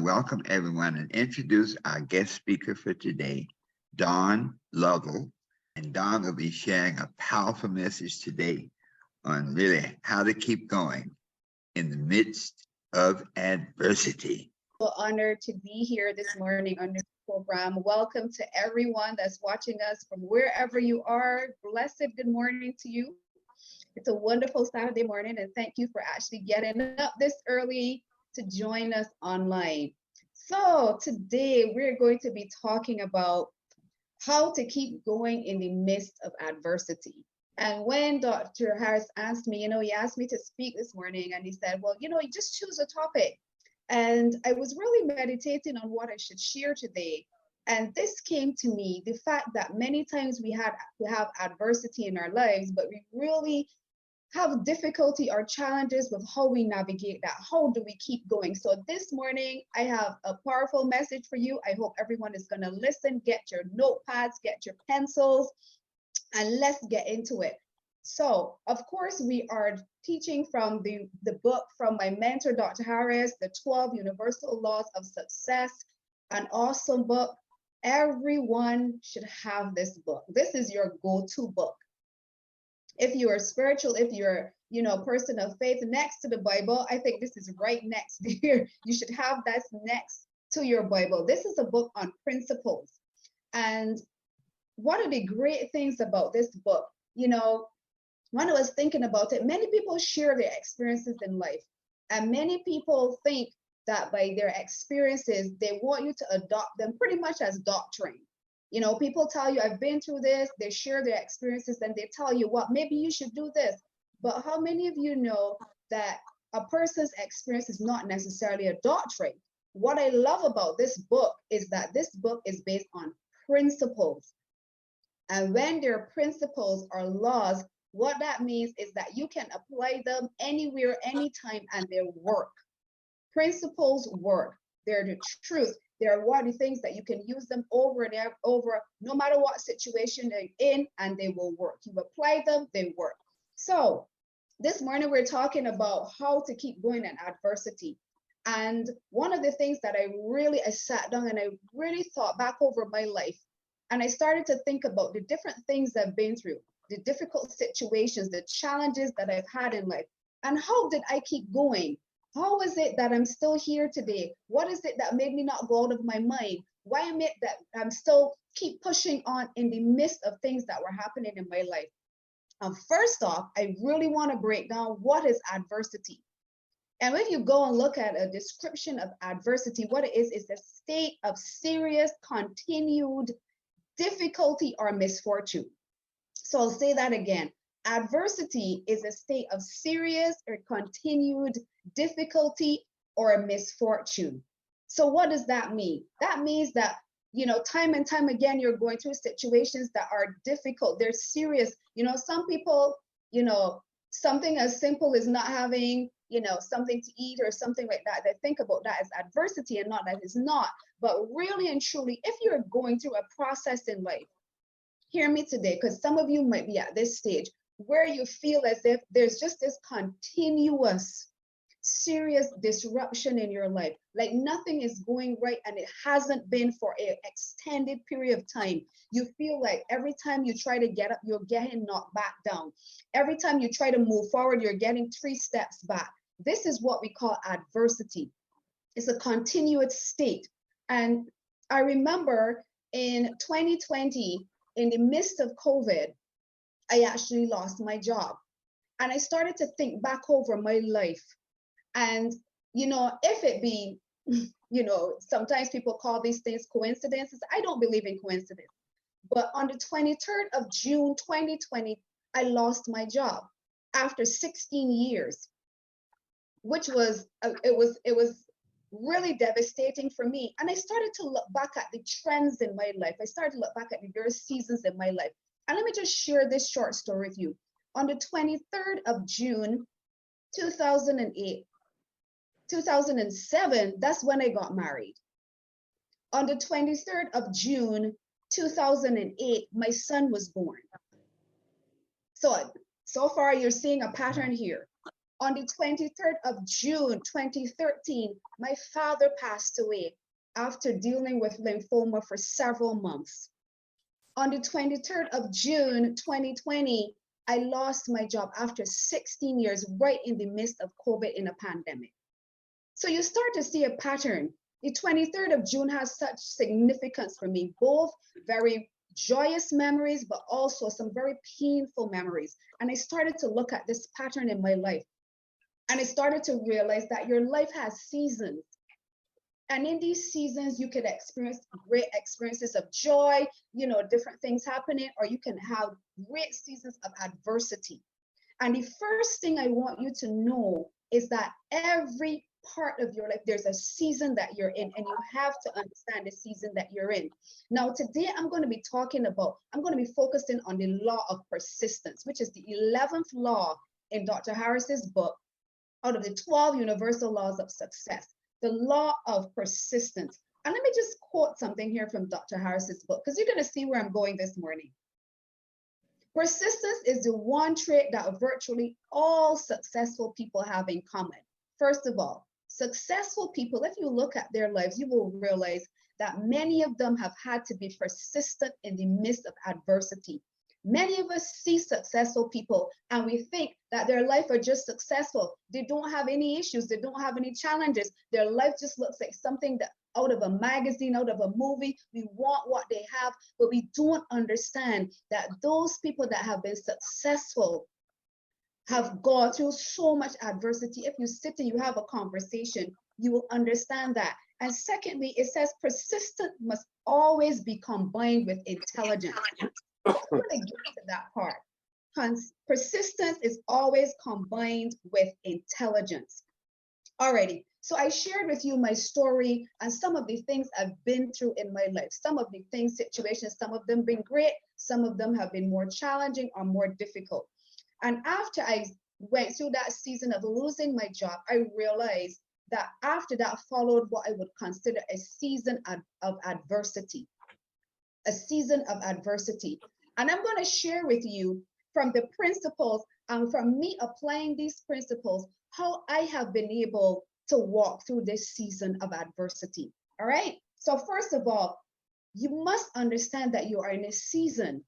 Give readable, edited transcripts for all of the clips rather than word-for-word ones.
welcome everyone and introduce our guest speaker for today, Dawn Lovell. And Dawn will be sharing a powerful message today on really how to keep going in the midst of adversity. Honored to be here this morning on this program. Welcome to everyone that's watching us from wherever you are. Blessed good morning to you. It's a wonderful Saturday morning, and thank you for actually getting up this early to join us online. So today we're going to be talking about how to keep going in the midst of adversity. And when Dr. Harris asked me, he asked me to speak this morning, and he said, well, you just choose a topic. And I was really meditating on what I should share today. And this came to me, the fact that many times we have adversity in our lives, but we really have difficulty or challenges with how we navigate that. How do we keep going? So this morning, I have a powerful message for you. I hope everyone is going to listen, get your notepads, get your pencils, and let's get into it. So, of course, we are teaching from the book from my mentor, Dr. Harris, The 12 Universal Laws of Success, an awesome book. Everyone should have this book. This is your go-to book. If you are spiritual, if you're, a person of faith, next to the Bible, I think this is right next here. You should have that next to your Bible. This is a book on principles. And one of the great things about this book, when I was thinking about it, many people share their experiences in life. And many people think that by their experiences, they want you to adopt them pretty much as doctrine. People tell you, I've been through this, they share their experiences, and they tell you, well, maybe you should do this. But how many of you know that a person's experience is not necessarily a doctrine? What I love about this book is that this book is based on principles. And when there are principles or laws, what that means is that you can apply them anywhere, anytime, and they work. Principles work. They're the truth. They're one of the things that you can use them over and over, no matter what situation they're in, and they will work. You apply them, they work. So this morning, we're talking about how to keep going in adversity. And one of the things that I sat down and I really thought back over my life. And I started to think about the different things I've been through, the difficult situations, the challenges that I've had in life. And how did I keep going? How is it that I'm still here today? What is it that made me not go out of my mind? Why am it that I'm still keep pushing on in the midst of things that were happening in my life? First off, I really want to break down what is adversity. And when you go and look at a description of adversity, what it is a state of serious, continued difficulty or misfortune. So I'll say that again. Adversity is a state of serious or continued difficulty or misfortune. So what does that mean? That means that, time and time again, you're going through situations that are difficult. They're serious. Some people, something as simple as not having, something to eat or something like that, they think about that as adversity and not that it's not. But really and truly, if you're going through a process in life, hear me today, because some of you might be at this stage where you feel as if there's just this continuous serious disruption in your life, like nothing is going right and it hasn't been for an extended period of time. You feel like every time you try to get up, you're getting knocked back down. Every time you try to move forward, you're getting 3 steps back. This is what we call adversity. It's a continuous state. And I remember in 2020, in the midst of COVID, I actually lost my job. And I started to think back over my life. And, if it be, sometimes people call these things coincidences. I don't believe in coincidence. But on the 23rd of June, 2020, I lost my job after 16 years, which was, it was really devastating for me. And I started to look back at the trends in my life. I started to look back at the various seasons in my life. And let me just share this short story with you. On the 23rd of June, 2007, that's when I got married. On the 23rd of June, 2008, my son was born. So far you're seeing a pattern here. On the 23rd of June, 2013, my father passed away after dealing with lymphoma for several months. On the 23rd of June, 2020, I lost my job after 16 years, right in the midst of COVID in a pandemic. So you start to see a pattern. The 23rd of June has such significance for me, both very joyous memories, but also some very painful memories. And I started to look at this pattern in my life. And I started to realize that your life has seasons. And in these seasons, you can experience great experiences of joy, different things happening, or you can have great seasons of adversity. And the first thing I want you to know is that every part of your life, there's a season that you're in, and you have to understand the season that you're in. Now, today I'm going to be focusing on the law of persistence, which is the 11th law in Dr. Harris's book, out of the 12 universal laws of success, the law of persistence. And let me just quote something here from Dr. Harris's book, because you're going to see where I'm going this morning. Persistence is the one trait that virtually all successful people have in common. First of all, successful people, if you look at their lives, you will realize that many of them have had to be persistent in the midst of adversity. Many of us see successful people and we think that their life are just successful. They don't have any issues. They don't have any challenges. Their life just looks like something that out of a magazine, out of a movie. We want what they have, but we don't understand that those people that have been successful have gone through so much adversity. If you sit and you have a conversation, you will understand that. And secondly, it says persistence must always be combined with intelligence. I'm going to get to that part. Persistence is always combined with intelligence. Alrighty, so I shared with you my story and some of the things I've been through in my life. Some of the things, situations, some of them been great, some of them have been more challenging or more difficult. And after I went through that season of losing my job, I realized that after that followed what I would consider a season of adversity. A season of adversity. And I'm going to share with you from the principles and from me applying these principles, how I have been able to walk through this season of adversity. All right. So first of all, you must understand that you are in a season.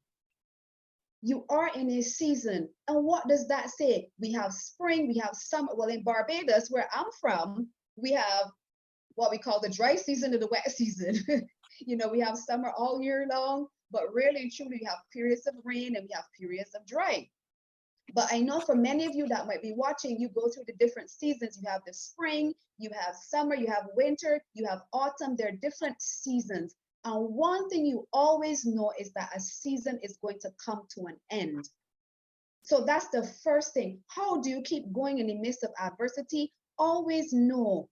You are in a season. And what does that say? We have spring, we have summer. Well, in Barbados, where I'm from, we have what we call the dry season and the wet season. We have summer all year long, but really and truly we have periods of rain and we have periods of dry. But I know for many of you that might be watching, you go through the different seasons. You have the spring, you have summer, you have winter, you have autumn. There are different seasons. And one thing you always know is that a season is going to come to an end. So that's the first thing. How do you keep going in the midst of adversity? Always know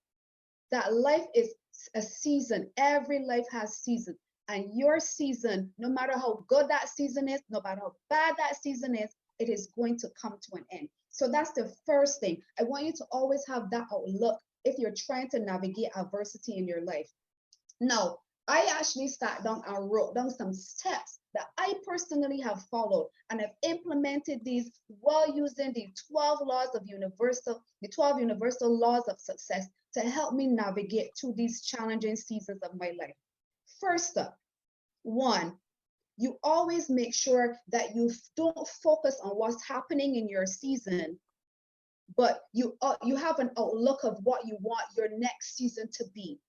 that life is a season. Every life has seasons. And your season, no matter how good that season is, no matter how bad that season is, it is going to come to an end. So that's the first thing. I want you to always have that outlook if you're trying to navigate adversity in your life. Now, I actually sat down and wrote down some steps that I personally have followed and have implemented these while using the 12 universal laws of success to help me navigate through these challenging seasons of my life. First up, one, you always make sure that you don't focus on what's happening in your season, but you have an outlook of what you want your next season to be.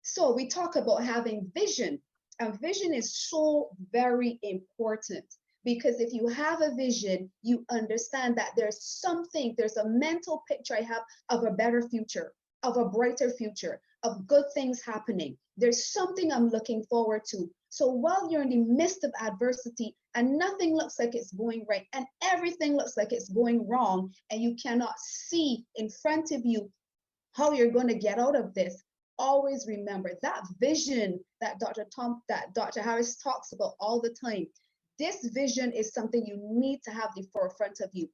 So we talk about having vision, and vision is so very important because if you have a vision, you understand that there's a mental picture I have of a better future, of a brighter future, of good things happening. There's something I'm looking forward to. So while you're in the midst of adversity and nothing looks like it's going right and everything looks like it's going wrong and you cannot see in front of you how you're going to get out of this, always remember that vision that Dr. Harris talks about all the time. This vision is something you need to have the forefront of you.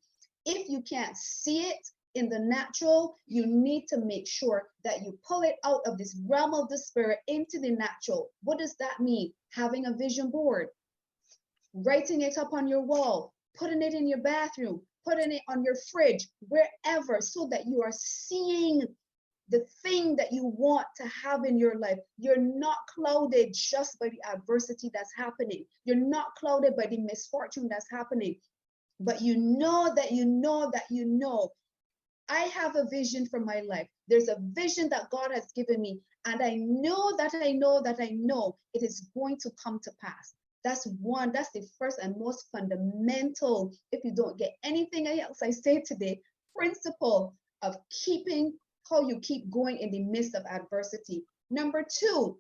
If you can't see it in the natural, you need to make sure that you pull it out of this realm of the spirit into the natural. What does that mean? Having a vision board, writing it up on your wall, putting it in your bathroom, putting it on your fridge, wherever, so that you are seeing the thing that you want to have in your life. You're not clouded just by the adversity that's happening. You're not clouded by the misfortune that's happening. But you know that you know that you know, I have a vision for my life. There's a vision that God has given me. And I know that I know that I know it is going to come to pass. That's the first and most fundamental, if you don't get anything else I say today, principle of keeping how you keep going in the midst of adversity. Number two,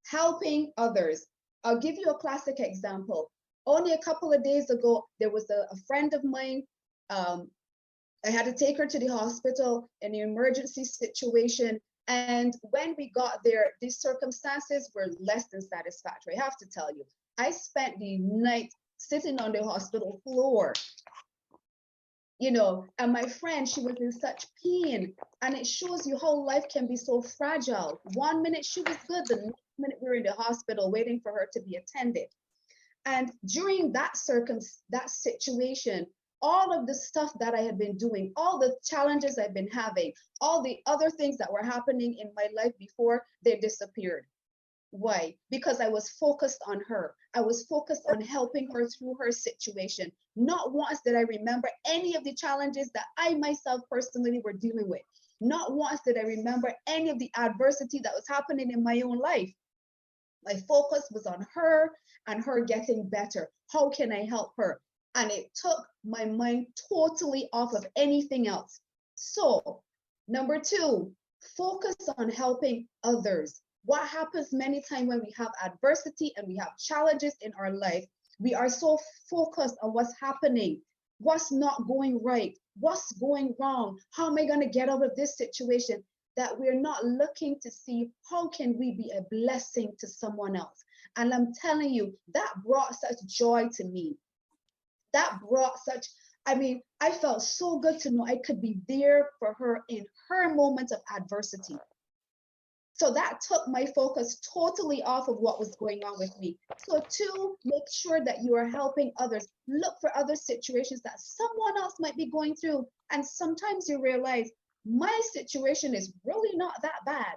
helping others. I'll give you a classic example. Only a couple of days ago, there was a friend of mine. I had to take her to the hospital in an emergency situation. And when we got there, the circumstances were less than satisfactory. I have to tell you, I spent the night sitting on the hospital floor, and my friend, she was in such pain. And it shows you how life can be so fragile. 1 minute she was good, the next minute we were in the hospital waiting for her to be attended. And during that situation, all of the stuff that I had been doing, all the challenges I've been having, all the other things that were happening in my life before, they disappeared. Why? Because I was focused on her. I was focused on helping her through her situation. Not once did I remember any of the challenges that I myself personally were dealing with. Not once did I remember any of the adversity that was happening in my own life. My focus was on her and her getting better. How can I help her? And it took my mind totally off of anything else. So, number two, focus on helping others. What happens many times when we have adversity and we have challenges in our life, we are so focused on what's happening, what's not going right, what's going wrong, how am I going to get out of this situation, that we're not looking to see how can we be a blessing to someone else. And I'm telling you, that brought such joy to me. That brought such, I felt so good to know I could be there for her in her moment of adversity. So that took my focus totally off of what was going on with me. So two, make sure that you are helping others. Look for other situations that someone else might be going through. And sometimes you realize my situation is really not that bad.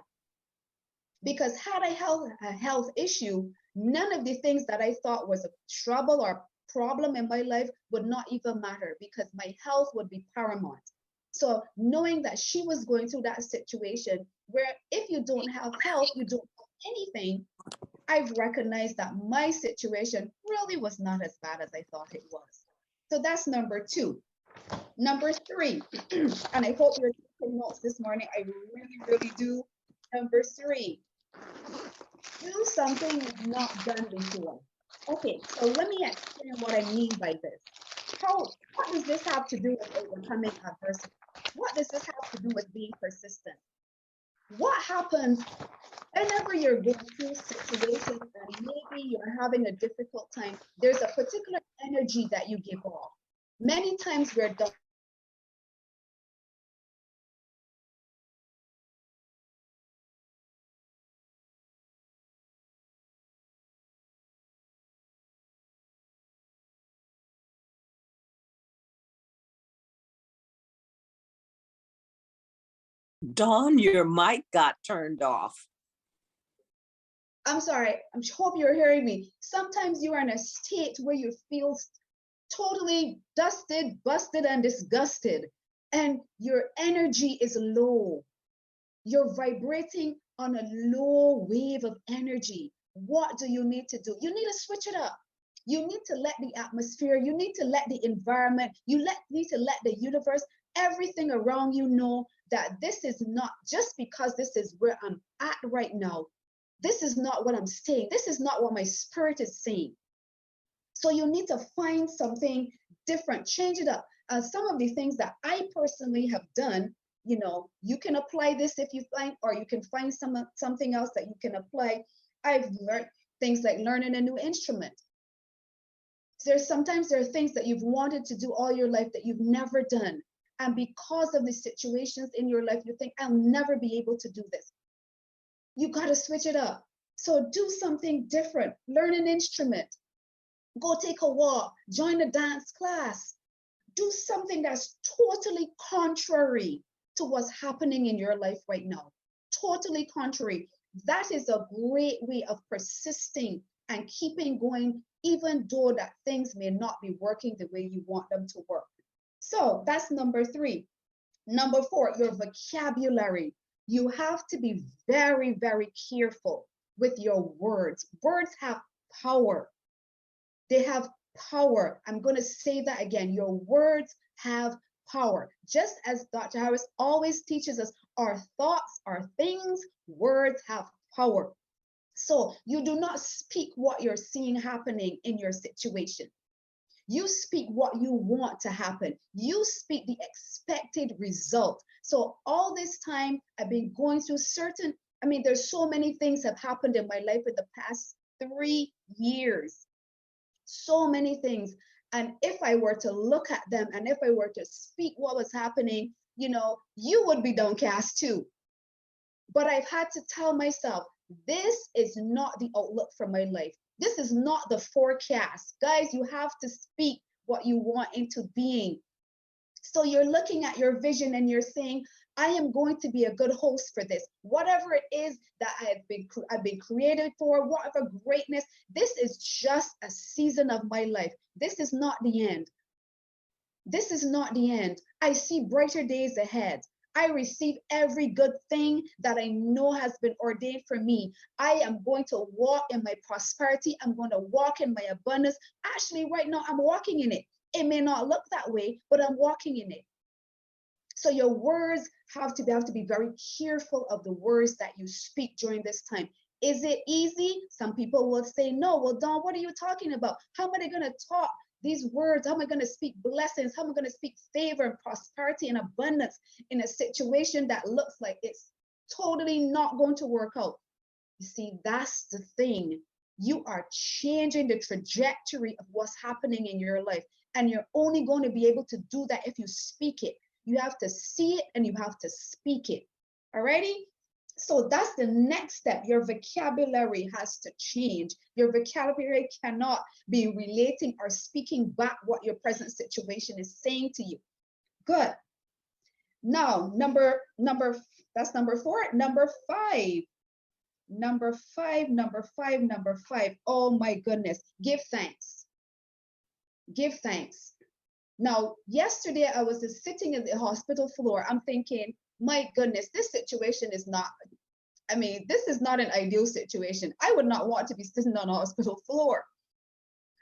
Because had I held a health issue, none of the things that I thought was a trouble or problem in my life would not even matter, because my health would be paramount. So knowing that she was going through that situation where if you don't have health, you don't have anything, I've recognized that my situation really was not as bad as I thought it was. So that's number two. Number three, and I hope you're taking notes this morning. I really, really do. Number three, do something you've not done before. Okay, so let me explain what I mean by this. What does this have to do with overcoming adversity? What does this have to do with being persistent? What happens whenever you're going through situations and maybe you're having a difficult time? There's a particular energy that you give off. Many times we're done. Dawn, your mic got turned off. I'm sorry, I hope you're hearing me. Sometimes you are in a state where you feel totally dusted, busted, and disgusted, and your energy is low. You're vibrating on a low wave of energy. What do you need to do? You need to switch it up. You need to let the atmosphere, you need to let the environment, need to let the universe, everything around you know that this is not just because this is where I'm at right now. This is not what I'm saying. This is not what my spirit is saying. So you need to find something different, change it up. Some of the things that I personally have done, you can apply this if you find, or you can find something else that you can apply. I've learned things like learning a new instrument. Sometimes there are things that you've wanted to do all your life that you've never done. And because of the situations in your life, you think, I'll never be able to do this. You got to switch it up. So do something different, learn an instrument. Go take a walk, join a dance class, do something that's totally contrary to what's happening in your life right now. Totally contrary. That is a great way of persisting and keeping going, even though that things may not be working the way you want them to work. So that's number 3. Number 4, your vocabulary. You have to be very, very careful with your words. Words have power. They have power. I'm going to say that again. Your words have power. Just as Dr. Harris always teaches us, our thoughts are things, words have power. So you do not speak what you're seeing happening in your situation. You speak what you want to happen. You speak the expected result. So all this time I've been going through there's so many things have happened in my life in the past 3 years. So many things. And if I were to look at them and if I were to speak what was happening, you would be downcast too. But I've had to tell myself, this is not the outlook for my life. This is not the forecast. Guys, you have to speak what you want into being. So you're looking at your vision and you're saying, I am going to be a good host for this. Whatever it is that I've been created for, whatever greatness, this is just a season of my life. This is not the end. This is not the end. I see brighter days ahead. I receive every good thing that I know has been ordained for me. I am going to walk in my prosperity. I'm going to walk in my abundance. Actually, right now, I'm walking in it. It may not look that way, but I'm walking in it. So your words have to be very careful of the words that you speak during this time. Is it easy? Some people will say, no. Well, Dawn, what are you talking about? How am I going to talk these words? How am I going to speak blessings? How am I going to speak favor and prosperity and abundance in a situation that looks like it's totally not going to work out? You see, that's the thing. You are changing the trajectory of what's happening in your life. And you're only going to be able to do that if you speak it. You have to see it and you have to speak it. Alrighty? So that's the next step. Your vocabulary has to change. Your vocabulary cannot be relating or speaking back what your present situation is saying to you. Good. Now, that's number 4. Number 5. Number 5. Oh my goodness. Give thanks. Give thanks. Now, yesterday I was just sitting in the hospital floor. I'm thinking, my goodness, this situation is not, this is not an ideal situation. I would not want to be sitting on a hospital floor.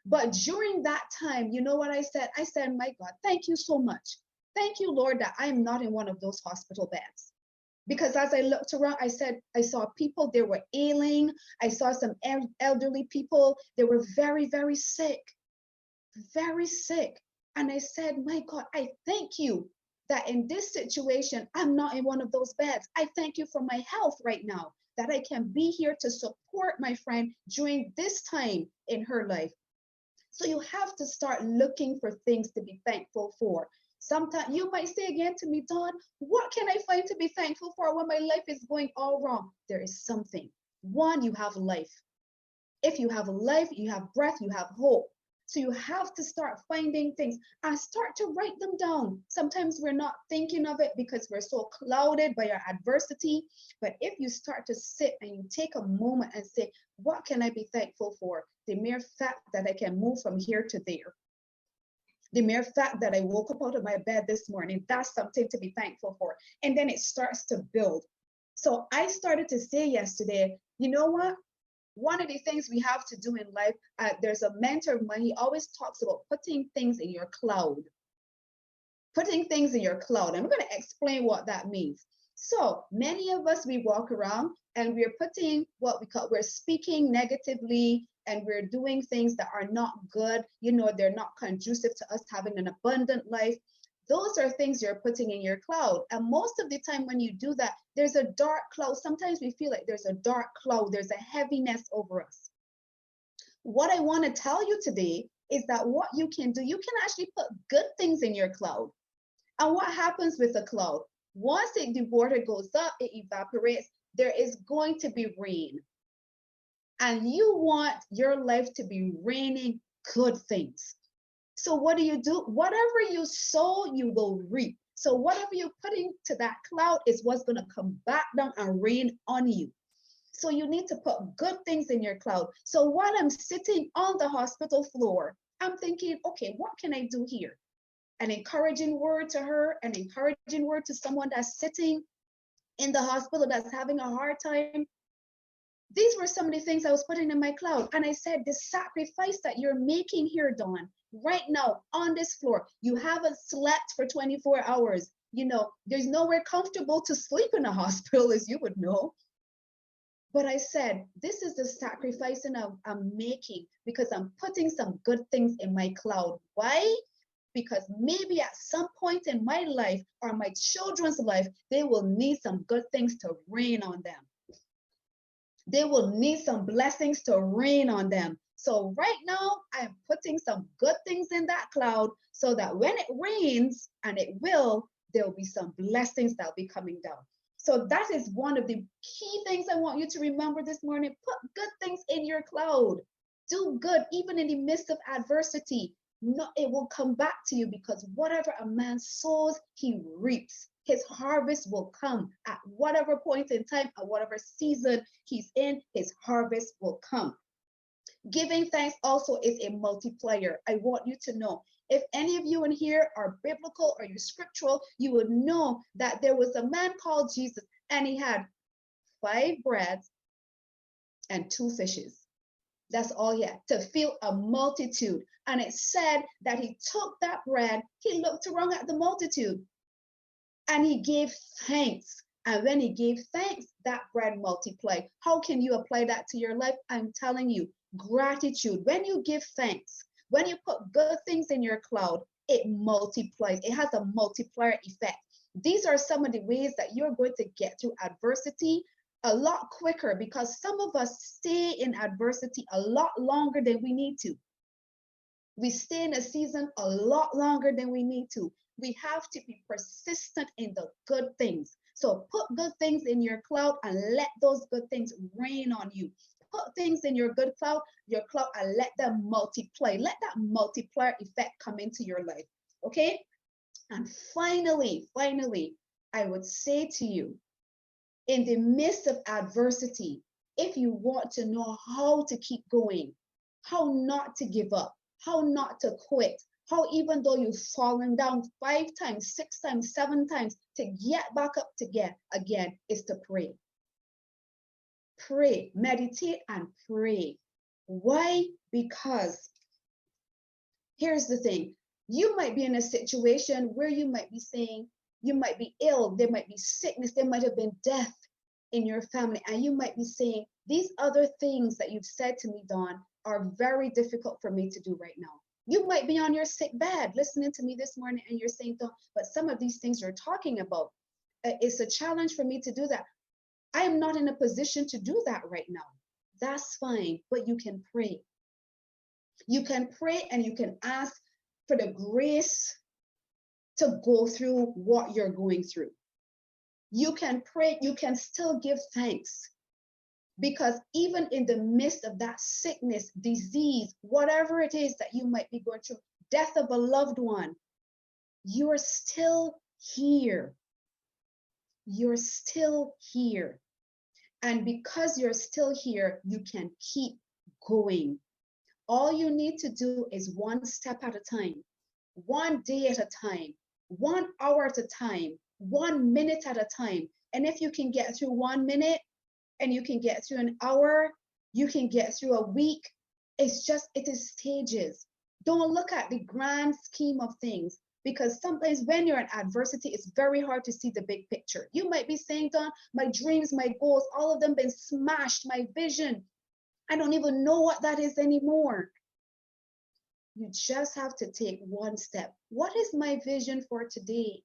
But during that time, you know what I said? I said, my God, thank you so much. Thank you, Lord, that I am not in one of those hospital beds. Because as I looked around, I saw people, they were ailing. I saw some elderly people. They were very, very sick. Very sick. And I said, my God, I thank you that in this situation, I'm not in one of those beds. I thank you for my health right now, that I can be here to support my friend during this time in her life. So you have to start looking for things to be thankful for. Sometimes you might say again to me, Dawn, what can I find to be thankful for when my life is going all wrong? There is something. One, you have life. If you have life, you have breath, you have hope. So you have to start finding things and start to write them down. Sometimes we're not thinking of it because we're so clouded by our adversity. But if you start to sit and you take a moment and say, what can I be thankful for? The mere fact that I can move from here to there. The mere fact that I woke up out of my bed this morning, that's something to be thankful for. And then it starts to build. So I started to say yesterday, you know what? One of the things we have to do in life, there's a mentor of mine, he always talks about putting things in your cloud. Putting things in your cloud. I'm going to explain what that means. So many of us, we walk around and we're putting we're speaking negatively and we're doing things that are not good. They're not conducive to us having an abundant life. Those are things you're putting in your cloud. And most of the time when you do that, there's a dark cloud. Sometimes we feel like there's a dark cloud. There's a heaviness over us. What I want to tell you today is that what you can do, you can actually put good things in your cloud. And what happens with the cloud? Once the water goes up, it evaporates, there is going to be rain. And you want your life to be raining good things. So what do? Whatever you sow, you will reap. So whatever you're putting to that cloud is what's going to come back down and rain on you. So you need to put good things in your cloud. So while I'm sitting on the hospital floor, I'm thinking, okay, what can I do here? An encouraging word to her, an encouraging word to someone that's sitting in the hospital that's having a hard time. These were some of the things I was putting in my cloud. And I said, the sacrifice that you're making here, Dawn, right now on this floor, you haven't slept for 24 hours. You know, there's nowhere comfortable to sleep in a hospital, as you would know. But I said, this is the sacrifice I'm making because I'm putting some good things in my cloud. Why? Because maybe at some point in my life or my children's life, they will need some good things to rain on them. They will need some blessings to rain on them. So right now, I'm putting some good things in that cloud so that when it rains, and it will, there will be some blessings that will be coming down. So that is one of the key things I want you to remember this morning. Put good things in your cloud. Do good, even in the midst of adversity. No, it will come back to you because whatever a man sows, he reaps. His harvest will come at whatever point in time, at whatever season he's in, his harvest will come. Giving thanks also is a multiplier. I want you to know. If any of you in here are biblical or you're scriptural, you would know that there was a man called Jesus and he had 5 breads and 2 fishes. That's all he had to feed a multitude. And it said that he took that bread, he looked around at the multitude and he gave thanks. And when he gave thanks, that bread multiplied. How can you apply that to your life? I'm telling you, gratitude. When you give thanks, when you put good things in your cloud, it multiplies. It has a multiplier effect. These are some of the ways that you're going to get through adversity a lot quicker because some of us stay in adversity a lot longer than we need to. We stay in a season a lot longer than we need to. We have to be persistent in the good things. So put good things in your cloud and let those good things rain on you. Put things in your cloud, and let them multiply. Let that multiplier effect come into your life. Okay? And finally, I would say to you, in the midst of adversity, if you want to know how to keep going, how not to give up, how not to quit, how even though you've fallen down 5 times, 6 times, 7 times, to get back up again is to pray. Pray, meditate and pray. Why? Because here's the thing. You might be in a situation where you might be saying, you might be ill, there might be sickness, there might have been death in your family, and you might be saying, these other things that you've said to me, Dawn, are very difficult for me to do right now. You might be on your sick bed listening to me this morning and you're saying, Dawn, but some of these things you're talking about, it's a challenge for me to do that. I am not in a position to do that right now. That's fine, but you can pray. You can pray and you can ask for the grace to go through what you're going through. You can pray, you can still give thanks. Because even in the midst of that sickness, disease, whatever it is that you might be going through, death of a loved one, you're still here. You're still here. And because you're still here, you can keep going. All you need to do is one step at a time, one day at a time, 1 hour at a time, 1 minute at a time. And if you can get through 1 minute and you can get through an hour, you can get through a week. It is stages. Don't look at the grand scheme of things, because sometimes when you're in adversity, it's very hard to see the big picture. You might be saying, Dawn, my dreams, my goals, all of them been smashed, my vision, I don't even know what that is anymore. You just have to take one step. What is my vision for today?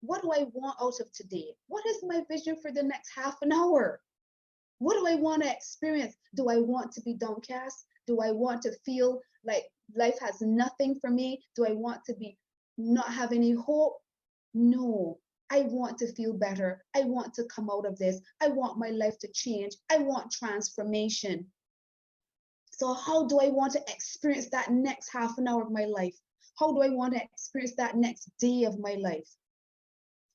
What do I want out of today? What is my vision for the next half an hour? What do I want to experience? Do I want to be downcast? Do I want to feel like life has nothing for me? Do I want to be not have any hope? No, I want to feel better. I want to come out of this. I want my life to change. I want transformation. So how do I want to experience that next half an hour of my life? How do I want to experience that next day of my life?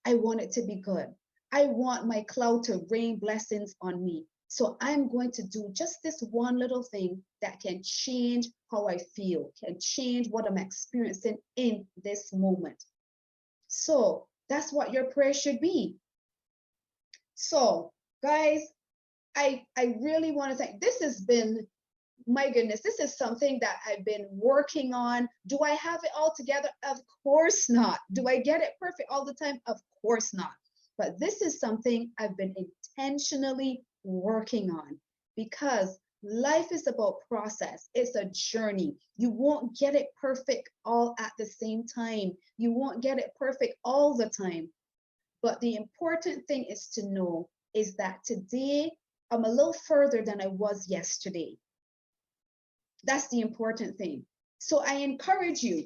I want it to be good. I want my cloud to rain blessings on me. So I'm going to do just this one little thing that can change how I feel, can change what I'm experiencing in this moment. So that's what your prayer should be. So, guys, I really want to thank, this has been, my goodness, this is something that I've been working on. Do I have it all together? Of course not. Do I get it perfect all the time? Of course not. But this is something I've been intentionally working on, because life is about process. It's a journey. You won't get it perfect all at the same time. You won't get it perfect all the time. But the important thing is to know is that today I'm a little further than I was yesterday. That's the important thing. So I encourage you,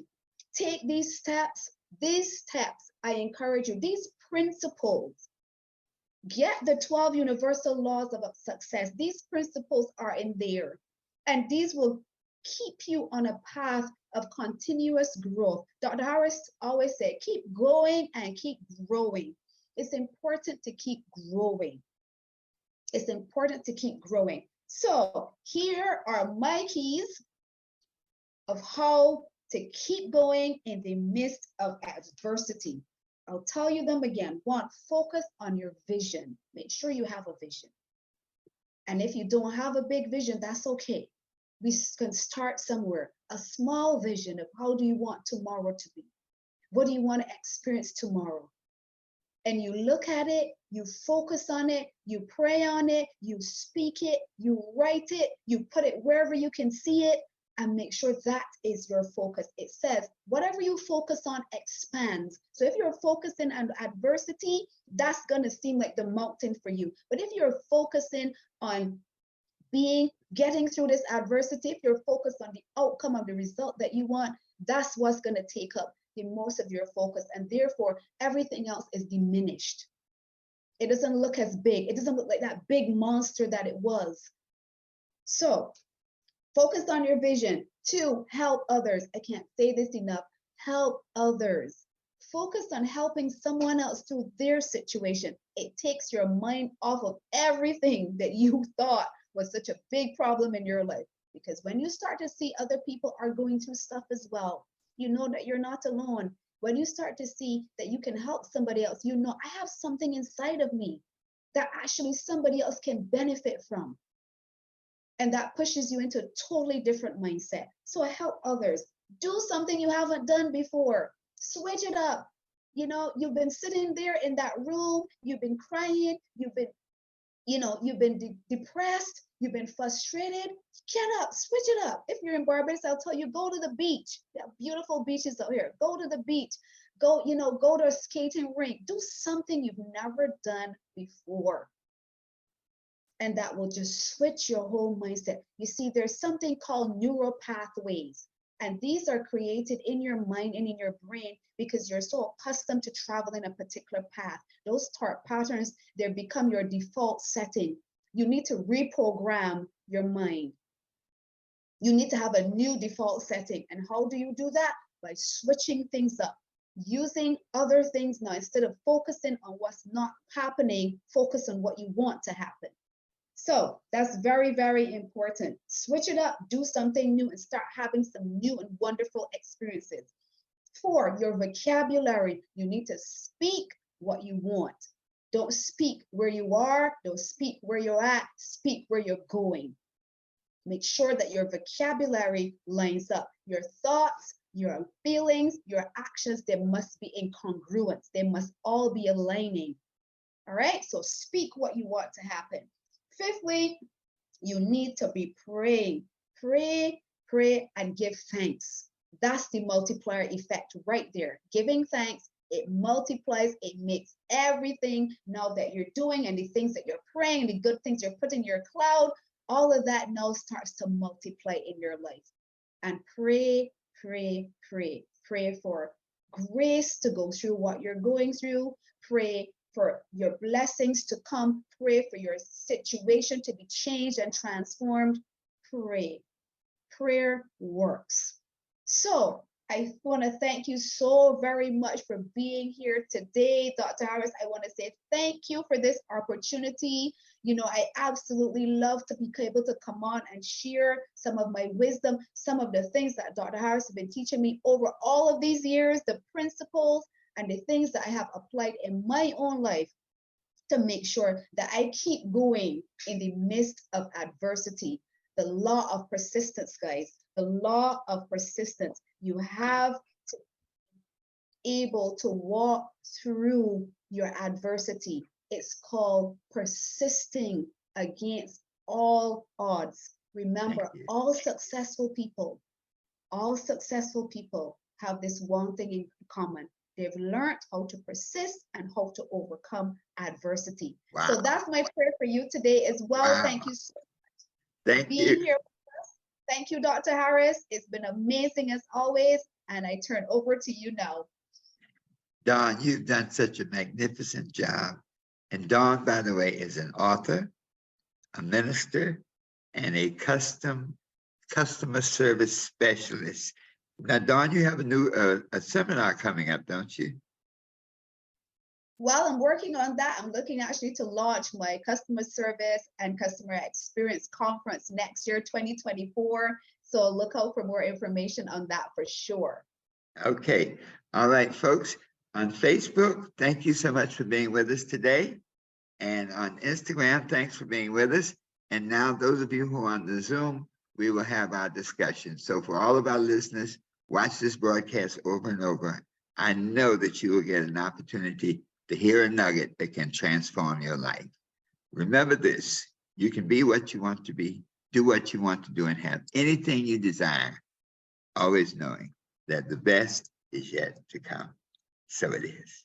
take these steps, I encourage you, these principles. Get the 12 universal laws of success. These principles are in there, and these will keep you on a path of continuous growth. Dr. Harris always said, keep going and keep growing. It's important to keep growing. It's important to keep growing. So here are my keys of how to keep going in the midst of adversity. I'll tell you them again. One, focus on your vision. Make sure you have a vision. And if you don't have a big vision, that's okay. We can start somewhere. A small vision of how do you want tomorrow to be? What do you want to experience tomorrow? And you look at it, you focus on it, you pray on it, you speak it, you write it, you put it wherever you can see it, and make sure that is your focus. It says, whatever you focus on expands. So if you're focusing on adversity, that's going to seem like the mountain for you. But if you're focusing on getting through this adversity, if you're focused on the outcome of the result that you want, that's what's going to take up the most of your focus. And therefore, everything else is diminished. It doesn't look as big. It doesn't look like that big monster that it was. So focus on your vision. 2, help others. I can't say this enough. Help others. Focus on helping someone else through their situation. It takes your mind off of everything that you thought was such a big problem in your life. Because when you start to see other people are going through stuff as well, you know that you're not alone. When you start to see that you can help somebody else, you know, I have something inside of me that actually somebody else can benefit from. And that pushes you into a totally different mindset. So help others. Do something you haven't done before. Switch it up. You know, you've been sitting there in that room, you've been crying, you've been depressed, you've been frustrated. Get up, switch it up. If you're in Barbados, I'll tell you, go to the beach. There are beautiful beaches out here. Go to the beach. Go to a skating rink. Do something you've never done before. And that will just switch your whole mindset. You see, there's something called neural pathways. And these are created in your mind and in your brain because you're so accustomed to traveling a particular path. Those patterns, they become your default setting. You need to reprogram your mind. You need to have a new default setting. And how do you do that? By switching things up, using other things now. Instead of focusing on what's not happening, focus on what you want to happen. So that's very, very important. Switch it up, do something new, and start having some new and wonderful experiences. 4, your vocabulary. You need to speak what you want. Don't speak where you are. Don't speak where you're at. Speak where you're going. Make sure that your vocabulary lines up. Your thoughts, your feelings, your actions, they must be in congruence. They must all be aligning. All right? So speak what you want to happen. 5thly, you need to be praying. Pray, and give thanks. That's the multiplier effect right there. Giving thanks, it multiplies, it makes everything now that you're doing and the things that you're praying, the good things you're putting in your cloud, all of that now starts to multiply in your life. And pray. Pray for grace to go through what you're going through. Pray for your blessings to come. Pray for your situation to be changed and transformed. Pray. prayer works. So I want to thank you so very much for being here today, Dr. Harris. I want to say thank you for this opportunity. You know, I absolutely love to be able to come on and share some of my wisdom, some of the things that Dr. Harris has been teaching me over all of these years, the principles and the things that I have applied in my own life to make sure that I keep going in the midst of adversity. The law of persistence, guys, the law of persistence. You have to be able to walk through your adversity. It's called persisting against all odds. Remember, all successful people have this one thing in common. They've learned how to persist and how to overcome adversity. Wow. So that's my prayer for you today as well. Wow. Thank you so Thank much for being you. here with us. Thank you, Dr. Harris. It's been amazing as always. And I turn over to you now. Dawn, you've done such a magnificent job. And Dawn, by the way, is an author, a minister, and a customer service specialist. Now, Dawn, you have a new a seminar coming up, don't you? Well, I'm working on that. I'm looking actually to launch my customer service and customer experience conference next year, 2024. So look out for more information on that for sure. Okay. All right, folks. On Facebook, thank you so much for being with us today. And on Instagram, thanks for being with us. And now those of you who are on the Zoom, we will have our discussion. So for all of our listeners, watch this broadcast over and over. I know that you will get an opportunity to hear a nugget that can transform your life. Remember this, you can be what you want to be, do what you want to do, and have anything you desire, always knowing that the best is yet to come. So it is.